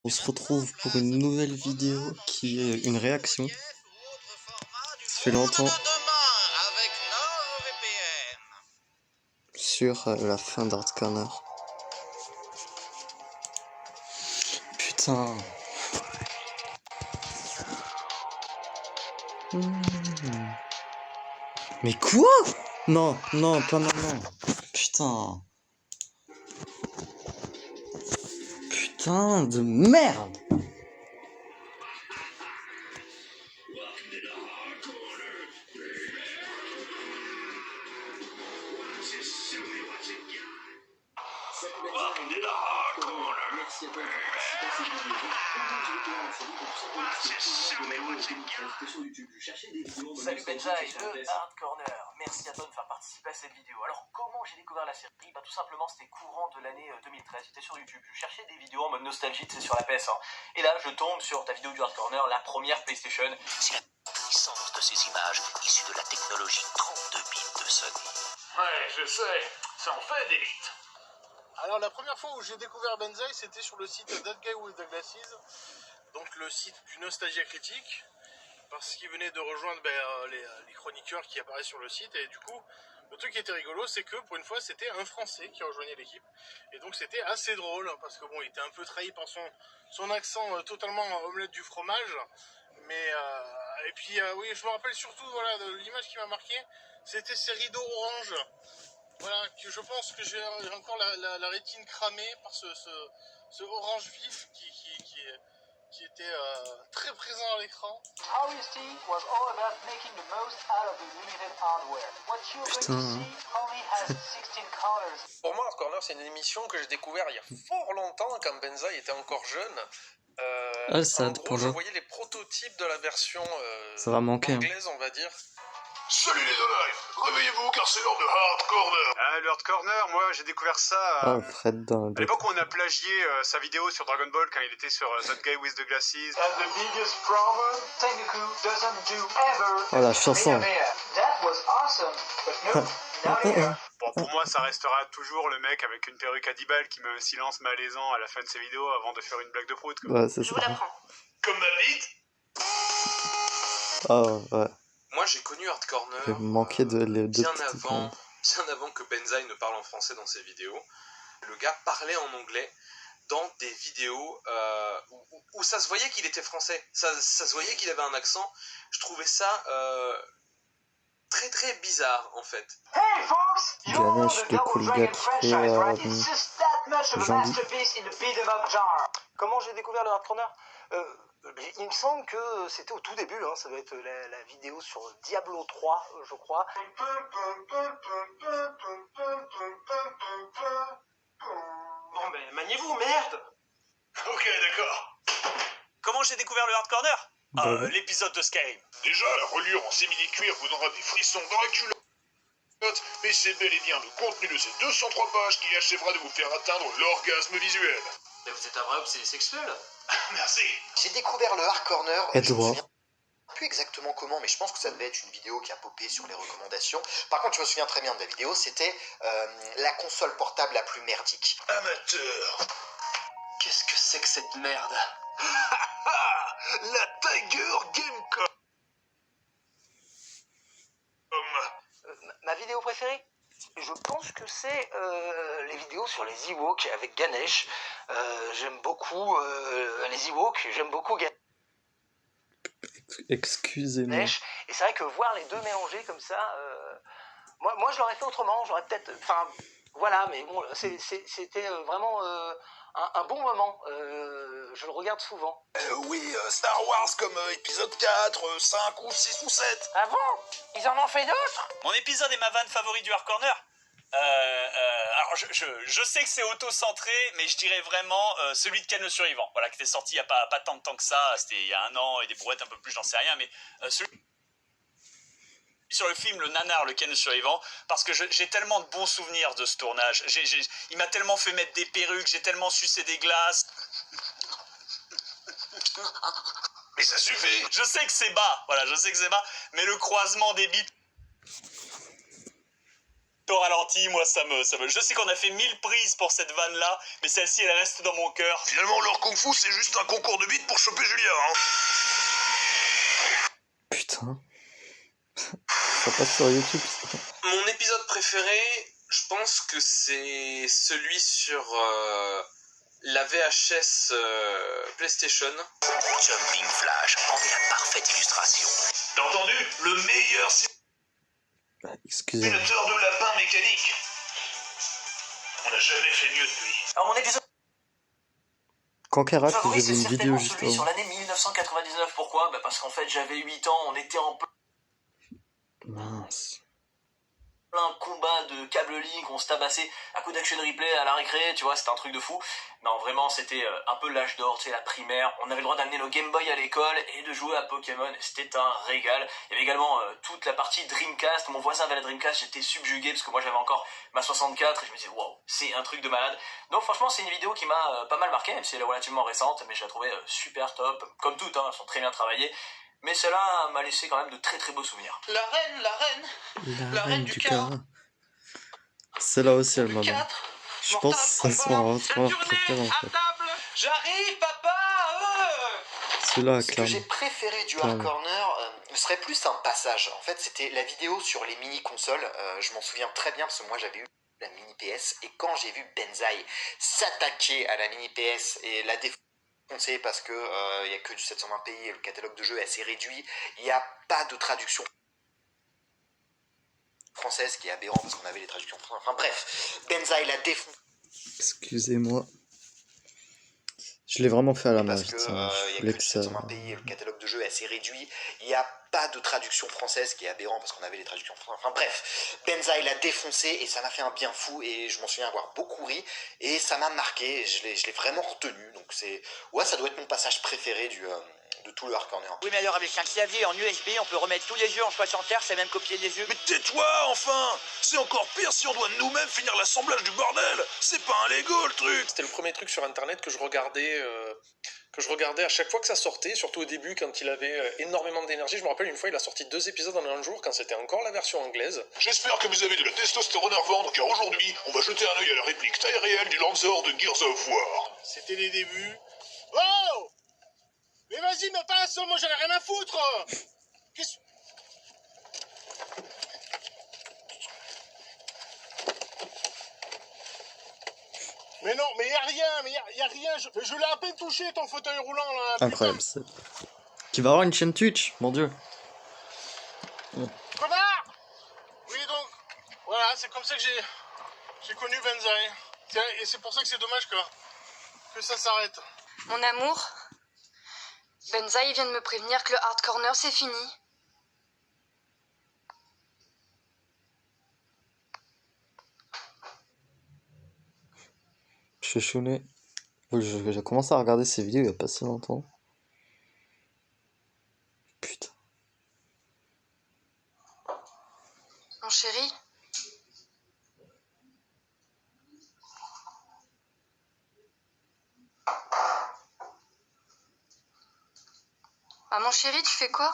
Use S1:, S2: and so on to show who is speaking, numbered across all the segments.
S1: On se retrouve pour une nouvelle vidéo qui est une réaction. Ça fait longtemps. Sur la fin d'Art Corner. Putain. Mais quoi? Non, non, pas maintenant. Putain. Putain de merde.
S2: Salut Benja et le Hard Corner, merci à toi de me faire participer à cette vidéo. Alors comment j'ai découvert la série? Bah tout simplement c'était courant de l'année 2013, j'étais sur YouTube, je cherchais des vidéos en mode nostalgie, c'est sur la PS1. Et là je tombe sur ta vidéo du Hard Corner, la première PlayStation.
S3: C'est la puissance de ces images issues de la technologie 32 bits de Sony.
S4: Ouais, je sais, ça en fait des bits.
S5: Alors la première fois où j'ai découvert Benzaï, c'était sur le site That Guy with the Glasses, donc le site du Nostalgia Critique, parce qu'il venait de rejoindre les chroniqueurs qui apparaissent sur le site, et du coup, le truc qui était rigolo, c'est que pour une fois, c'était un Français qui rejoignait l'équipe, et donc c'était assez drôle, parce que bon, il était un peu trahi par son accent totalement omelette du fromage, mais et puis oui, je me rappelle surtout voilà, de l'image qui m'a marqué, c'était ces rideaux orange. Voilà, que je pense que j'ai encore la rétine cramée par ce orange vif qui était très présent à l'écran.
S2: Honesty was all about making the most out of the limited hardware. What you're going to see only has 16 colors.
S6: Pour moi, Hard Corner, c'est une émission que j'ai découvert il y a fort longtemps, quand Benzaï était encore jeune. En gros, je voyais les prototypes de la version
S1: ça va manquer,
S6: anglaise, on va dire.
S4: Salut les alive, réveillez-vous car c'est l'heure de Hard Corner.
S7: Ah, le Hard Corner, moi j'ai découvert ça à l'époque où on a plagié sa vidéo sur Dragon Ball quand il était sur That Guy with the Glasses.
S2: And the biggest problem, Tengoku doesn't do ever.
S1: Oh la chanson.
S2: That was awesome, but no, not here.
S7: Bon, pour moi ça restera toujours le mec avec une perruque à 10 balles qui met un silence malaisant à la fin de ses vidéos avant de faire une blague de prout.
S1: Ouais, c'est ça.
S4: Comme ma bite.
S1: Oh ouais.
S6: Moi j'ai connu Hard Corner
S1: bien
S6: avant que Benzaï ne parle en français dans ses vidéos. Le gars parlait en anglais dans des vidéos où ça se voyait qu'il était français. Ça se voyait qu'il avait un accent. Je trouvais ça très très bizarre en fait.
S2: Hey folks, you know the Double Dragon franchise, right?
S1: It's
S2: It's just that much of a masterpiece in the beat 'em up genre. Comment j'ai découvert le Hard Corner? Il me semble que c'était au tout début, hein, ça doit être la vidéo sur Diablo 3, je crois. Bon ben, maniez-vous, merde!
S4: Ok, d'accord.
S3: Comment j'ai découvert le Hard Corner? L'épisode de Skyrim.
S4: Déjà, la reliure en simili-cuir vous donnera des frissons dans la culotte, mais c'est bel et bien le contenu de ces 203 pages qui achèvera de vous faire atteindre l'orgasme visuel.
S2: Mais vous êtes un vrai obsédé sexuel?
S4: Merci.
S3: J'ai découvert le Hard Corner. Je me souviens plus exactement comment, mais je pense que ça devait être une vidéo qui a popé sur les recommandations. Par contre, je me souviens très bien de la vidéo, c'était la console portable la plus merdique.
S4: Amateur.
S2: Qu'est-ce que c'est que cette merde?
S4: La Tiger Gamecom.
S2: Ma vidéo préférée? Je pense que c'est les vidéos sur les Ewoks avec Ganesh. J'aime beaucoup les Ewoks, j'aime beaucoup Ganesh.
S1: Excusez-moi.
S2: Et c'est vrai que voir les deux mélangés comme ça, moi je l'aurais fait autrement, j'aurais peut-être... Enfin, voilà, mais bon, c'était vraiment un bon moment. Je le regarde souvent.
S4: Oui, Star Wars comme épisode 4, 5 ou 6 ou 7.
S2: Ah bon? Ils en ont fait d'autres?
S3: Mon épisode est ma vanne favorite du Hard Corner. Alors je sais que c'est auto-centré, mais je dirais vraiment celui de Ken le Survivant, voilà, qui était sorti il n'y a pas tant de temps que ça, c'était il y a 1 an et des brouettes un peu plus, j'en sais rien, mais celui sur le film Le Nanar, le Ken le Survivant, parce que j'ai tellement de bons souvenirs de ce tournage. Il m'a tellement fait mettre des perruques, j'ai tellement sucé des glaces.
S4: Mais ça suffit.
S3: Je sais que c'est bas, voilà, je sais que c'est bas, mais le croisement des bits au ralenti, moi ça me... Je sais qu'on a fait 1000 prises pour cette vanne-là, mais celle-ci elle reste dans mon cœur.
S4: Finalement, leur kung-fu, c'est juste un concours de beat pour choper Julia, hein.
S1: Putain. Ça passe sur YouTube, ça.
S6: Mon épisode préféré, je pense que c'est celui sur la VHS PlayStation.
S2: Jumping Flash en est la parfaite illustration.
S4: T'as entendu? Le meilleur
S1: Excusez-moi.
S4: simulateur de lapin mécanique. On n'a jamais fait mieux depuis.
S2: Alors mon épisode
S1: Kankara,
S2: favori,
S1: j'ai vu
S2: c'est
S1: une vidéo
S2: certainement
S1: juste
S2: celui sur
S1: avant.
S2: l'année 1999. Pourquoi? Bah parce qu'en fait j'avais 8 ans, on était en
S1: Mince.
S2: plein combat de câble link, on se tabassait à coup d'action replay à la récré, tu vois, c'était un truc de fou. Non, vraiment, c'était un peu l'âge d'or, tu sais, la primaire. On avait le droit d'amener nos Game Boy à l'école et de jouer à Pokémon. C'était un régal. Il y avait également toute la partie Dreamcast. Mon voisin avait la Dreamcast, j'étais subjugué parce que moi j'avais encore ma 64 et je me disais, waouh, c'est un truc de malade. Donc franchement, c'est une vidéo qui m'a pas mal marqué, même si elle est relativement récente, mais je la trouvais super top. Comme toutes, hein, elles sont très bien travaillées. Mais celle-là m'a laissé quand même de très très beaux souvenirs.
S1: La reine du Kara. Celle-là aussi, elle m'a marqué. Je pense que ça sera un préféré en fait.
S8: J'arrive, papa.
S1: Celui-là,
S8: Ce que
S1: clairement.
S8: j'ai préféré du Hard Corner serait plus un passage. En fait, c'était la vidéo sur les mini-consoles. Je m'en souviens très bien parce que moi j'avais eu la mini PS. Et quand j'ai vu Benzaï s'attaquer à la mini PS et la défoncer parce que il n'y a que du 720p et le catalogue de jeux est assez réduit, il n'y a pas de traduction française qui est aberrant parce qu'on avait les traductions françaises. Enfin bref, Benzaï la défonce.
S1: Excusez-moi. Je l'ai vraiment fait à la main.
S8: Parce que
S1: Je
S8: il
S1: voulais
S8: y a que
S1: que
S8: du
S1: ça...
S8: 720p et le catalogue de jeux est assez réduit. Il n'y a pas de traduction française qui est aberrant parce qu'on avait les traductions françaises. Enfin bref, Benzaï l'a défoncé et ça m'a fait un bien fou et je m'en souviens avoir beaucoup ri et ça m'a marqué. Je l'ai vraiment retenu. Donc c'est ça doit être mon passage préféré de tout le Hard Corner.
S9: Oui, mais alors avec un clavier en USB, on peut remettre tous les jeux en 60 Hz et même copier les jeux.
S4: Mais tais-toi, enfin! C'est encore pire si on doit nous-mêmes finir l'assemblage du bordel! C'est pas un Lego, le truc!
S5: C'était le premier truc sur internet que je regardais à chaque fois que ça sortait, surtout au début quand il avait énormément d'énergie. Je me rappelle une fois il a sorti 2 épisodes en un jour quand c'était encore la version anglaise.
S4: J'espère que vous avez de la testostérone à revendre, car aujourd'hui, on va jeter un œil à la réplique taille réelle du Lancer de Gears of War.
S5: C'était les débuts. Oh! Mais vas-y, me passe, moi j'en ai rien à foutre! Qu'est-ce... Mais non, mais y a rien, je l'ai à peine touché ton fauteuil roulant là.
S1: Incroyable, c'est... Qui va avoir une chaîne Twitch, mon dieu.
S5: Connard! Oui donc, voilà, c'est comme ça que j'ai connu Benzaï. Et c'est pour ça que c'est dommage que ça s'arrête.
S10: Mon amour, Benzaï vient de me prévenir que le Hard Corner c'est fini.
S1: Chouchounet. J'ai commencé à regarder ces vidéos il y a pas si longtemps. Putain.
S10: Mon chéri, mon chéri, tu fais quoi?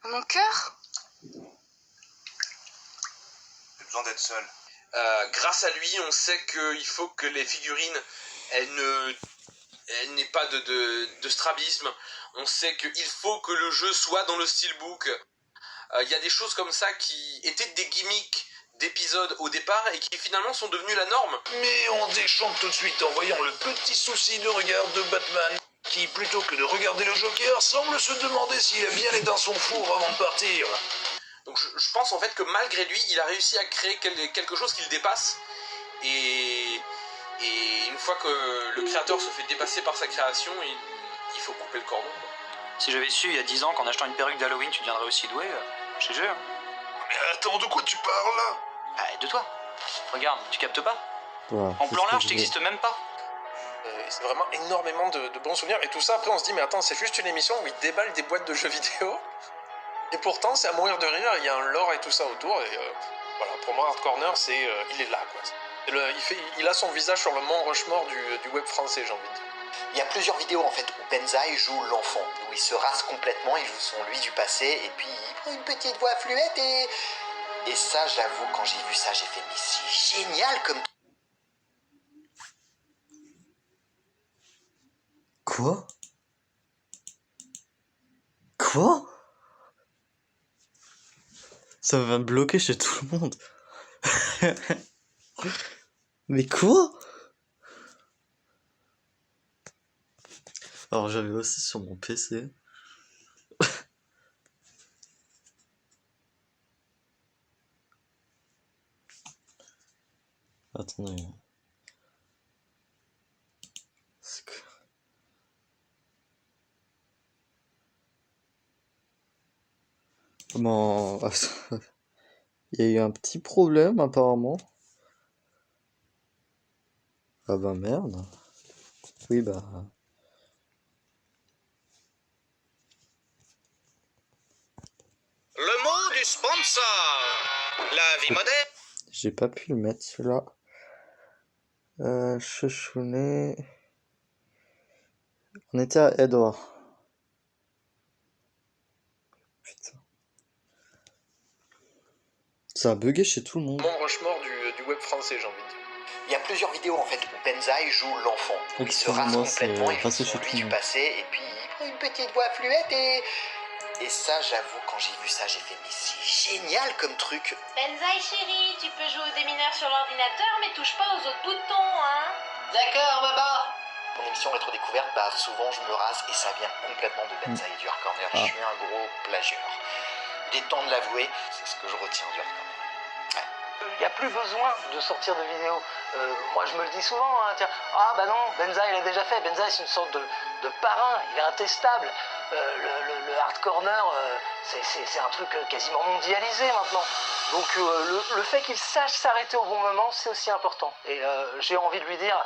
S10: Mon cœur?
S6: J'ai besoin d'être seul. Grâce à lui, on sait qu'il faut que les figurines, elles n'aient pas de strabisme. On sait qu'il faut que le jeu soit dans le steelbook. Il y a des choses comme ça qui étaient des gimmicks d'épisodes au départ et qui finalement sont devenues la norme.
S4: Mais on déchante tout de suite en voyant le petit souci de regard de Batman, qui, plutôt que de regarder le Joker, semble se demander s'il a bien éteint son four avant de partir.
S6: Donc je pense en fait que malgré lui, il a réussi à créer quelque chose qui le dépasse. Et une fois que le créateur se fait dépasser par sa création, il faut couper le cordon.
S9: Si j'avais su il y a 10 ans qu'en achetant une perruque d'Halloween, tu deviendrais aussi doué, GG. Hein.
S4: Mais attends, de quoi tu parles là?
S9: De toi. Regarde, tu captes pas?
S1: Voilà,
S9: En plan large, t'existes même pas.
S5: C'est vraiment énormément de bons souvenirs. Et tout ça, après, on se dit, mais attends, c'est juste une émission où ils déballent des boîtes de jeux vidéo. Et pourtant, c'est à mourir de rire, il y a un lore et tout ça autour, et voilà, pour moi, Hard Corner, c'est, il est là, quoi. Il a son visage sur le Mont Rushmore du web français, j'ai envie de dire.
S8: Il y a plusieurs vidéos en fait où Benzaï joue l'enfant, où il se rase complètement, il joue son lui du passé, et puis il prend une petite voix fluette, et ça, j'avoue, quand j'ai vu ça, j'ai fait, mais c'est génial comme...
S1: Quoi? Quoi? Ça va me bloquer chez tout le monde. Mais quoi? Alors j'avais aussi sur mon PC. Attendez. Bon, il y a eu un petit problème apparemment. Ah bah merde. Oui bah...
S11: Le mot du sponsor. La vie moderne.
S1: J'ai pas pu le mettre celui-là. Chouchounet. On était à Edouard. Putain. Ça a bugué chez tout le monde.
S5: Mont Rushmore du web français, j'ai envie de dire.
S8: Il y a plusieurs vidéos en fait où Benzaï joue l'enfant, où il se rase complètement, il joue son lui du passé, et puis il prend une petite voix fluette, et ça, j'avoue, quand j'ai vu ça, j'ai fait, mais c'est génial comme truc.
S12: Benzaï chérie, tu peux jouer au démineur sur l'ordinateur, mais touche pas aux autres boutons, hein. D'accord, baba.
S8: Pour l'émission Rétro Découverte, bah souvent je me rase et ça vient complètement de Benzaï du Hard Corner. Je suis un gros plagieur. Il est temps de l'avouer, c'est ce que je retiens du Hard Corner.
S9: Il n'y a plus besoin de sortir de vidéos. Moi je me le dis souvent, hein, tiens, ah bah non, Benzaï l'a déjà fait. Benzaï c'est une sorte de parrain, il est intestable. Le Hard Corner, c'est un truc quasiment mondialisé maintenant. Donc le fait qu'il sache s'arrêter au bon moment, c'est aussi important. Et j'ai envie de lui dire,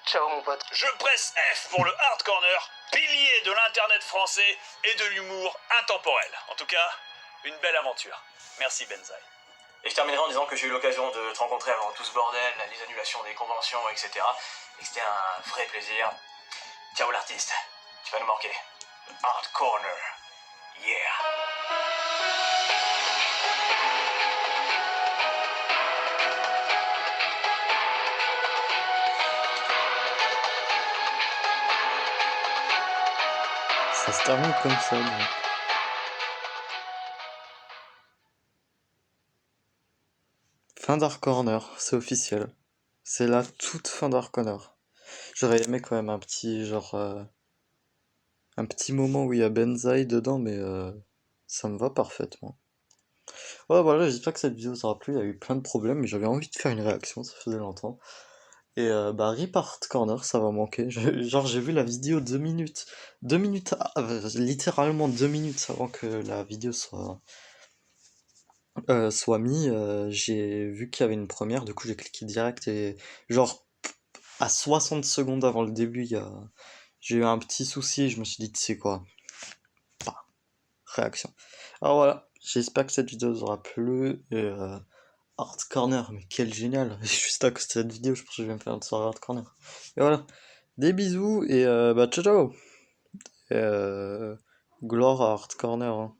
S9: ciao mon pote.
S3: Je presse F pour le Hard Corner, pilier de l'internet français et de l'humour intemporel. En tout cas, une belle aventure. Merci Benzaï.
S2: Et je terminerai en disant que j'ai eu l'occasion de te rencontrer avant tout ce bordel, les annulations des conventions, etc. Et que c'était un vrai plaisir. Ciao l'artiste, tu vas nous manquer. Hard Corner, yeah.
S1: Ça se termine comme ça, donc. Fin d'Hard Corner, c'est officiel. C'est la toute fin d'Hard Corner. J'aurais aimé quand même un petit genre... un petit moment où il y a Benzaï dedans, mais ça me va parfaitement. Ouais, voilà, j'espère que cette vidéo vous aura plu. Il y a eu plein de problèmes, mais j'avais envie de faire une réaction, ça faisait longtemps. Et bah, RIP Hard Corner, ça va manquer. Genre, j'ai vu la vidéo 2 minutes. 2 minutes, littéralement 2 minutes avant que la vidéo soit mis. J'ai vu qu'il y avait une première, du coup j'ai cliqué direct et genre à 60 secondes avant le début, j'ai eu un petit souci et je me suis dit, tu sais quoi, bah, réaction. Alors voilà, j'espère que cette vidéo vous aura plu. Et Hard Corner, mais quel génial! Juste à cause de cette vidéo, je pense que je vais me faire une soirée Hard Corner. Et voilà, des bisous et bah ciao ciao! Et gloire à Hard Corner. Hein.